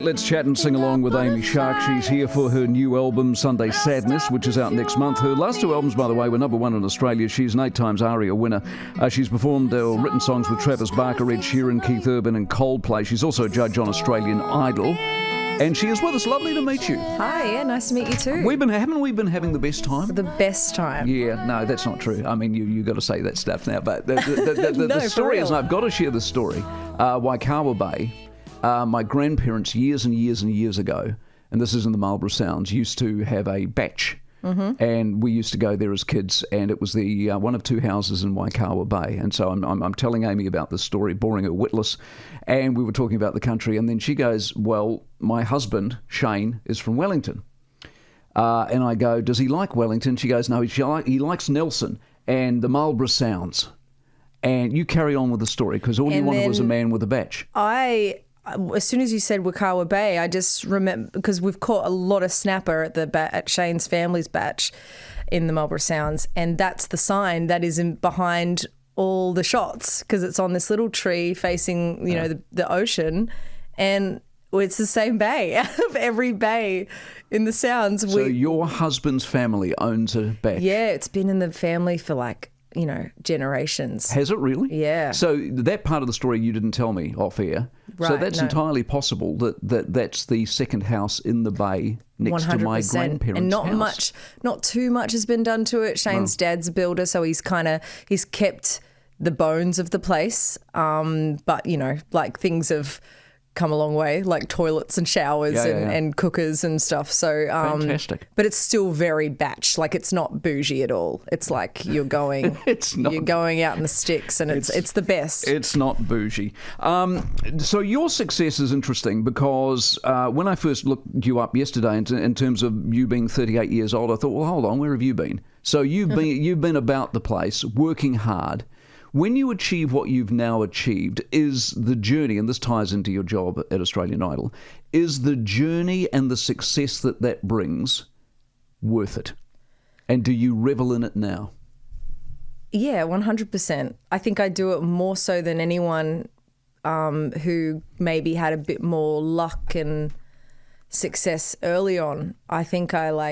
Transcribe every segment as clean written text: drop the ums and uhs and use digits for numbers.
Let's chat and sing along with Amy Shark. She's here for her new album, Sunday Sadness, which is out next month. Her last two albums, by the way, were number one in Australia. She's an 8 times ARIA winner. She's performed or written songs with Travis Barker, Ed Sheeran, Keith Urban and Coldplay. She's also a judge on Australian Idol. And she is with us. Lovely to meet you. Hi, yeah, nice to meet you too. Haven't we been having the best time? The best time. Yeah, no, that's not true. I mean, you got to say that stuff now. But the story is, and I've got to share the story. Waikawa Bay. My grandparents, years and years and years ago, and this is in the Marlborough Sounds, used to have a batch. Mm-hmm. And we used to go there as kids, and it was the one of two houses in Waikawa Bay. And so I'm telling Amy about this story, boring her witless, and we were talking about the country, and then she goes, well, my husband, Shane, is from Wellington. And I go, does he like Wellington? She goes, no, he likes Nelson and the Marlborough Sounds. And you carry on with the story, because all you wanted was a man with a batch. As soon as you said Waikawa Bay, I just remember, because we've caught a lot of snapper at Shane's family's batch in the Marlborough Sounds, and that's the sign that is behind all the shots, because it's on this little tree facing, the ocean, and it's the same bay out of every bay in the Sounds. So your husband's family owns a batch? Yeah, it's been in the family for generations. Has it really? Yeah. So that part of the story you didn't tell me off air. Right, so that's entirely possible that's the second house in the bay next 100%. To my grandparents' house. Not too much has been done to it. Shane's dad's a builder, so he's kept the bones of the place. But things have come a long way, like toilets and showers and cookers and stuff. So fantastic. But it's still very batch. Like, it's not bougie at all. It's like you're going you're going out in the sticks, and it's the best. It's not bougie. So your success is interesting, because when I first looked you up yesterday in terms of you being 38 years old, I thought, well, hold on, where have you been? So you've been about the place, working hard. When you achieve what you've now achieved, is the journey, and this ties into your job at Australian Idol, is the journey and the success that brings worth it? And do you revel in it now? Yeah, 100%. I think I do it more so than anyone who maybe had a bit more luck and success early on. I think I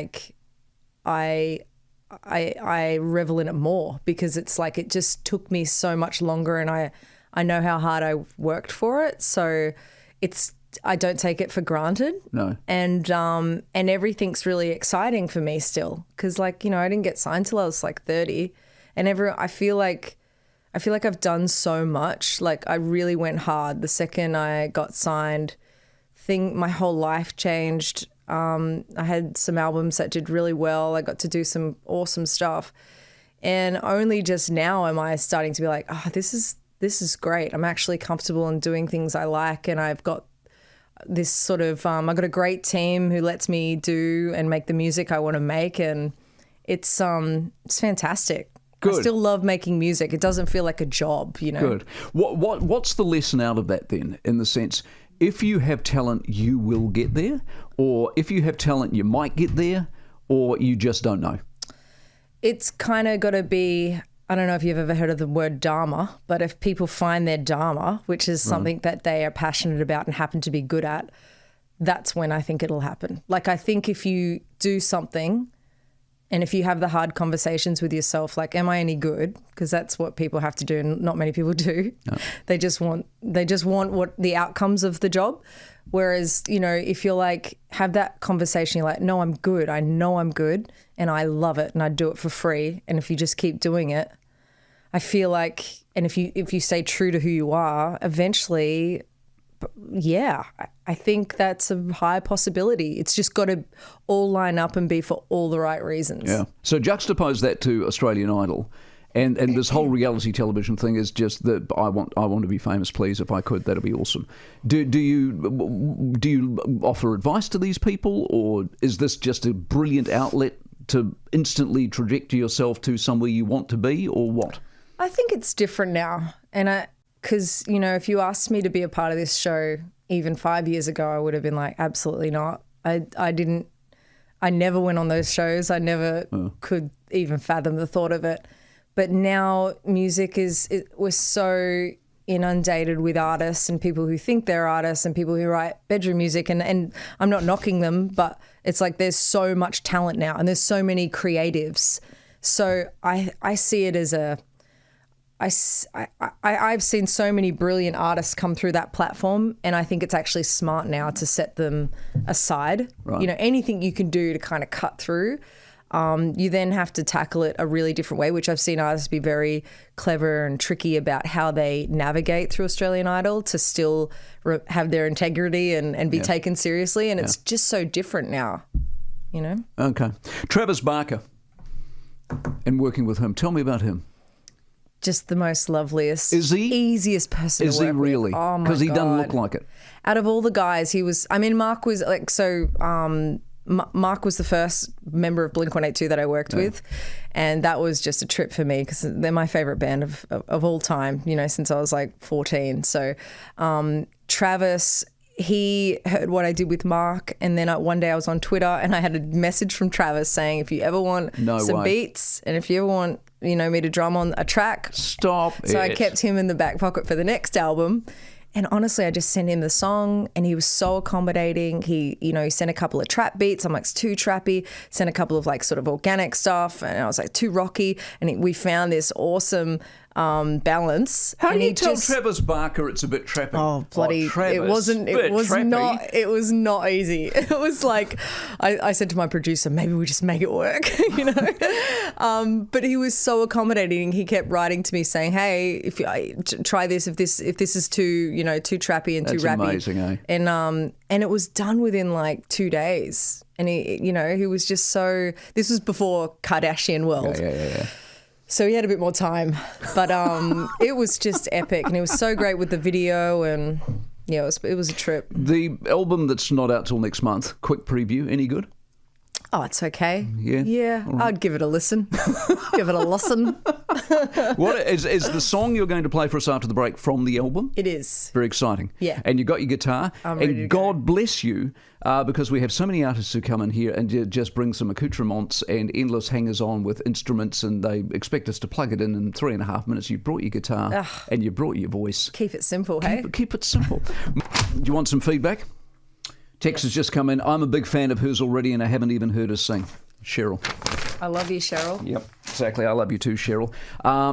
revel in it more, because it's like it just took me so much longer, and I know how hard I worked for it. So I don't take it for granted. No. And everything's really exciting for me still, because I didn't get signed till I was 30, and I feel like I've done so much. Like, I really went hard the second I got signed. My whole life changed. I had some albums that did really well. I got to do some awesome stuff. And only just now am I starting to be like, oh, this is great. I'm actually comfortable in doing things I like. And I've got this sort of, I've got a great team who lets me do and make the music I want to make. And it's fantastic. Good. I still love making music. It doesn't feel like a job, Good. What's the lesson out of that then, in the sense, if you have talent, you will get there? Or if you have talent, you might get there? Or you just don't know? It's kind of got to be, I don't know if you've ever heard of the word dharma, but if people find their dharma, which is something that they are passionate about and happen to be good at, that's when I think it'll happen. Like, I think if you do something, and if you have the hard conversations with yourself, like, am I any good? Because that's what people have to do, and not many people do. No. They just want what the outcomes of the job. Whereas, if you're have that conversation, you're like, no, I'm good. I know I'm good, and I love it, and I do it for free. And if you just keep doing it, I feel like, and if you stay true to who you are, eventually, yeah, I think that's a high possibility. It's just got to all line up and be for all the right reasons. Yeah. So juxtapose that to Australian Idol, and this whole reality television thing is just that I want to be famous, please. If I could, that'd be awesome. Do you offer advice to these people, or is this just a brilliant outlet to instantly trajectory yourself to somewhere you want to be, or what? I think it's different now, because, if you asked me to be a part of this show even 5 years ago, I would have been like, absolutely not. I never went on those shows. I never could even fathom the thought of it. But now music we're so inundated with artists and people who think they're artists and people who write bedroom music, and I'm not knocking them, but it's like there's so much talent now and there's so many creatives. So I see it as I've seen so many brilliant artists come through that platform, and I think it's actually smart now to set them aside. Right. You know, anything you can do to kind of cut through, you then have to tackle it a really different way, which I've seen artists be very clever and tricky about how they navigate through Australian Idol to still have their integrity and be taken seriously. And it's just so different now, you know? Okay. Travis Barker, and working with him. Tell me about him. Just the most loveliest, is he? Easiest person to work with. Is he really? Oh my God. Because he doesn't look like it. Out of all the guys, he was, I mean, Mark was like, so Mark was the first member of Blink-182 that I worked with, and that was just a trip for me because they're my favourite band of all time, you know, since I was like 14. So Travis, he heard what I did with Mark, and then one day I was on Twitter and I had a message from Travis saying, if you ever want some beats and if you ever want, you know, me to drum on a track. Stop it. So I kept him in the back pocket for the next album. And honestly, I just sent him the song and he was so accommodating. He, you know, he sent a couple of trap beats. I'm like, it's too trappy. Sent a couple of like sort of organic stuff. And I was like, too rocky. And we found this awesome balance. How do you tell Travis Barker it's a bit trappy? Oh, bloody, Travis, it was not easy. It was like, I said to my producer, maybe we just make it work, you know? But he was so accommodating. He kept writing to me saying, hey, if you try this, if this is too, you know, too trappy and too rappy. That's amazing, eh? And it was done within like 2 days. And he, you know, he was just so, this was before Kardashian world. Yeah. So he had a bit more time, but it was just epic, and it was so great with the video, and yeah, it was a trip. The album that's not out till next month, quick preview, any good? Oh, it's okay. Yeah? Right. I'd give it a listen. Give it a listen. What is the song you're going to play for us after the break from the album? It is. Very exciting. Yeah. And you got your guitar. I'm ready to God bless you, because we have so many artists who come in here and just bring some accoutrements and endless hangers-on with instruments, and they expect us to plug it in 3.5 minutes. You brought your guitar and you brought your voice. Keep it simple, hey? Keep it simple. Do you want some feedback? Text has just come in. I'm a big fan of hers already, and I haven't even heard her sing. Cheryl. I love you, Cheryl. Yep, exactly. I love you too, Cheryl.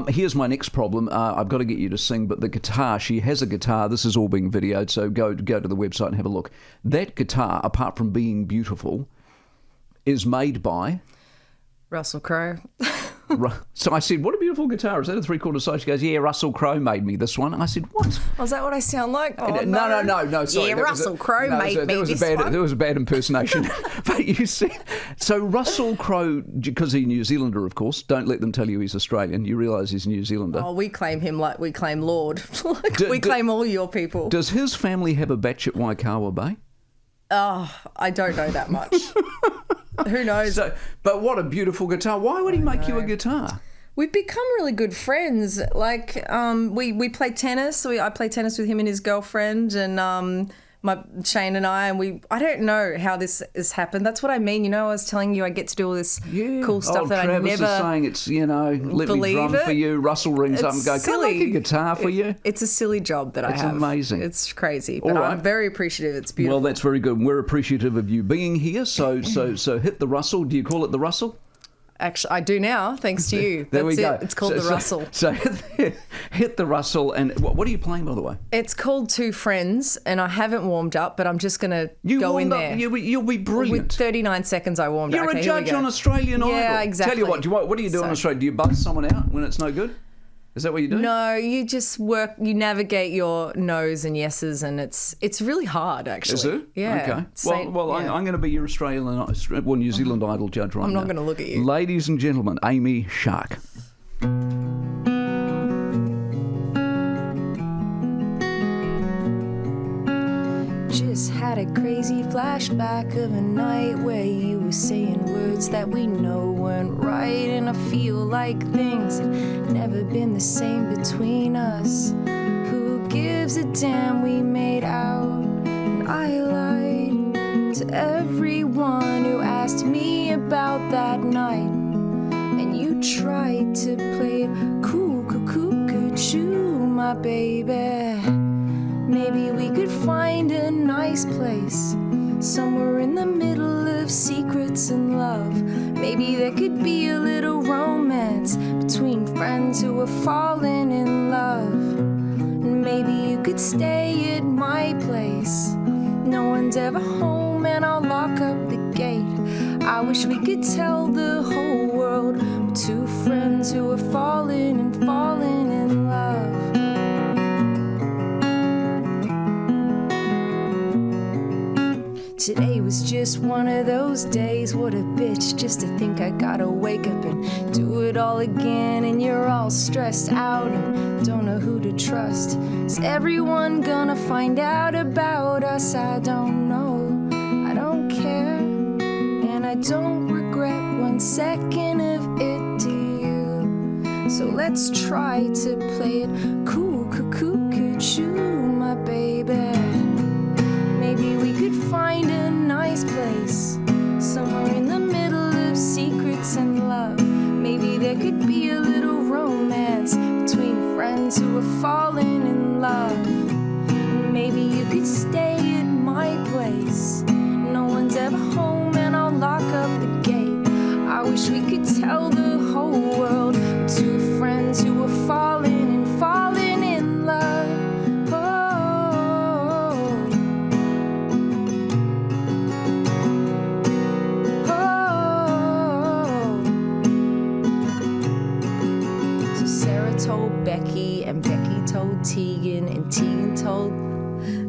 Here's my next problem. I've got to get you to sing, but the guitar, she has a guitar. This is all being videoed, so go to the website and have a look. That guitar, apart from being beautiful, is made by... Russell Crowe. So I said, what a beautiful guitar. Is that a 3/4 size? She goes, yeah, Russell Crowe made me this one. And I said, what? Was that what I sound like? Oh, no. Sorry. Yeah, Russell Crowe made me this one. There was a bad impersonation. But you said, so Russell Crowe, because he's a New Zealander, of course, don't let them tell you he's Australian. You realise he's a New Zealander. Oh, we claim him like we claim Lord. We claim all your people. Does his family have a batch at Waikawa Bay? Oh, I don't know that much. Who knows? But what a beautiful guitar. Why would he make you a guitar? We've become really good friends. Like, we play tennis. I play tennis with him and his girlfriend, and Shane and I don't know how this has happened. That's what I mean. You know, I was telling you I get to do all this cool stuff that Travis I never is saying it's, you know, let me drum for you. Russell rings up and goes, can I make a guitar for you? It's a silly job that I have. It's amazing. It's crazy, but I'm very appreciative. It's beautiful. Well, that's very good. We're appreciative of you being here. So hit the Russell. Do you call it the Russell? Actually, I do now, thanks to you. There we go. It's called the Russell. So hit the Russell. And what are you playing, by the way? It's called Two Friends, and I haven't warmed up, but I'm just going to go in there. You'll be brilliant. With 39 seconds, I warmed up. You're a judge on Australian Idol. Yeah, exactly. Tell you what do you do on Australia? Do you buzz someone out when it's no good? Is that what you do? No, you just you navigate your no's and yeses, and it's really hard, actually. Is it? Yeah. Okay. Well, I'm going to be your New Zealand Idol judge right now. I'm not going to look at you. Ladies and gentlemen, Amy Shark. Just had a crazy flashback of a night where you were saying words that we know weren't right, and I feel like things have never been the same between us. Who gives a damn? We made out, and I lied to everyone who asked me about that night, and you tried to play it cool, cuckoo, could you? My my baby. Maybe we could find a nice place, somewhere in the middle of secrets and love. Maybe there could be a little romance between friends who are falling in love. And maybe you could stay at my place. No one's ever home and I'll lock up the gate. I wish we could tell the whole world we're two friends who are falling and falling in love. Today was just one of those days. What a bitch just to think I gotta wake up and do it all again. And you're all stressed out and don't know who to trust. Is everyone gonna find out about us? I don't know, I don't care, and I don't regret 1 second of it, do you? So let's try to play it cool, cuckoo, my baby. Maybe we could find a nice place, somewhere in the middle of secrets and love. Maybe there could be a little romance between friends who are falling in love. Maybe you could stay at my place. No one's ever home and I'll lock up the gate. I wish we could tell the whole world we're two friends who are falling and falling in love. Told Becky, and Becky told Tegan, and Tegan told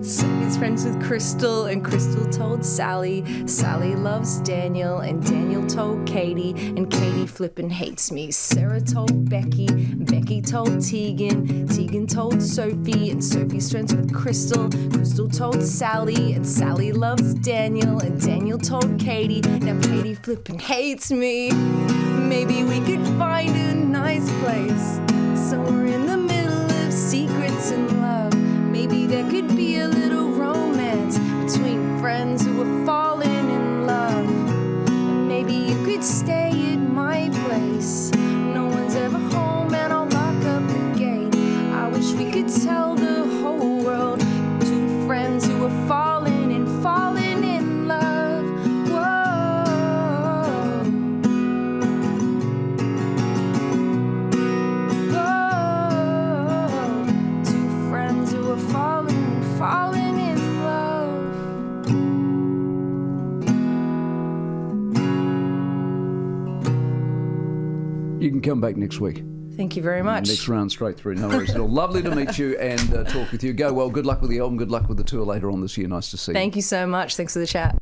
Sophie's friends with Crystal, and Crystal told Sally. Sally loves Daniel, and Daniel told Katie, and Katie flippin' hates me. Sarah told Becky, Becky told Tegan, Tegan told Sophie, and Sophie's friends with Crystal. Crystal told Sally, and Sally loves Daniel, and Daniel told Katie. Now Katie flippin' hates me. Maybe we could find a nice place, somewhere in the middle of secrets and love. Maybe there could be a little romance between friends who are falling in love. And maybe you could stay at my place. No one's ever home and I'll lock up the gate. I wish we could tell the whole world two friends who are falling and falling in love. Falling in love. You can come back next week. Thank you very much. Next round straight through. No worries at all. Lovely to meet you and talk with you. Go well. Good luck with the album. Good luck with the tour later on this year. Nice to see you. Thank you so much. Thanks for the chat.